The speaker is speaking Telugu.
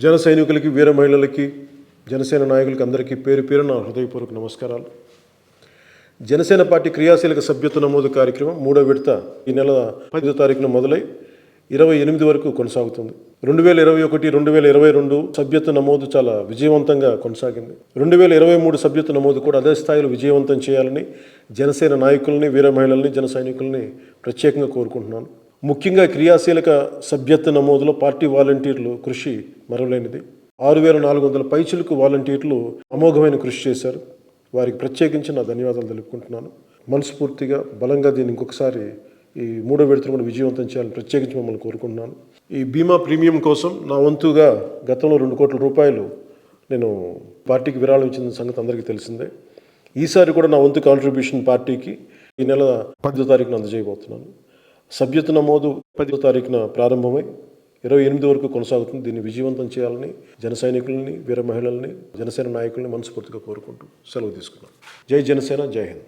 జన సైనికులకి, వీర మహిళలకి, జనసేన నాయకులకి అందరికీ పేరు పేరు నా హృదయపూర్వక నమస్కారాలు. జనసేన పార్టీ క్రియాశీలక సభ్యత్వ నమోదు కార్యక్రమం 3వ విడత ఈ నెల 10వ తారీఖున మొదలై 28 వరకు కొనసాగుతుంది. 2021-2022 సభ్యత్వ నమోదు చాలా విజయవంతంగా కొనసాగింది. 2023 సభ్యత్వ నమోదు కూడా అదే స్థాయిలో విజయవంతం చేయాలని జనసేన నాయకుల్ని, వీర మహిళల్ని, జన సైనికుల్ని ప్రత్యేకంగా కోరుకుంటున్నాను. ముఖ్యంగా క్రియాశీలక సభ్యత్వ నమోదులో పార్టీ వాలంటీర్లు కృషి మరవలేనిది. 6400 పైచిలకు వాలంటీర్లు అమోఘమైన కృషి చేశారు. వారికి ప్రత్యేకించి నా ధన్యవాదాలు తెలుపుకుంటున్నాను. మనస్ఫూర్తిగా బలంగా దీన్ని ఇంకొకసారి ఈ 3వ విడతను కూడా విజయవంతం చేయాలని ప్రత్యేకించి మిమ్మల్ని కోరుకుంటున్నాను. ఈ బీమా ప్రీమియం కోసం నా వంతుగా గతంలో 2 కోట్ల రూపాయలు నేను పార్టీకి విరాళం ఇచ్చిన సంగతి అందరికీ తెలిసిందే. ఈసారి కూడా నా వంతు కాంట్రిబ్యూషన్ పార్టీకి ఈ నెల 10వ తారీఖున అందజేయబోతున్నాను. సభ్యత్వ నమోదు 10వ తారీఖున ప్రారంభమై 28 వరకు కొనసాగుతుంది. దీన్ని విజయవంతం చేయాలని జన సైనికుల్ని, వీర మహిళల్ని, జనసేన నాయకుల్ని మనస్ఫూర్తిగా కోరుకుంటూ సెలవు తీసుకున్నాను. జై జనసేన, జై హింద్.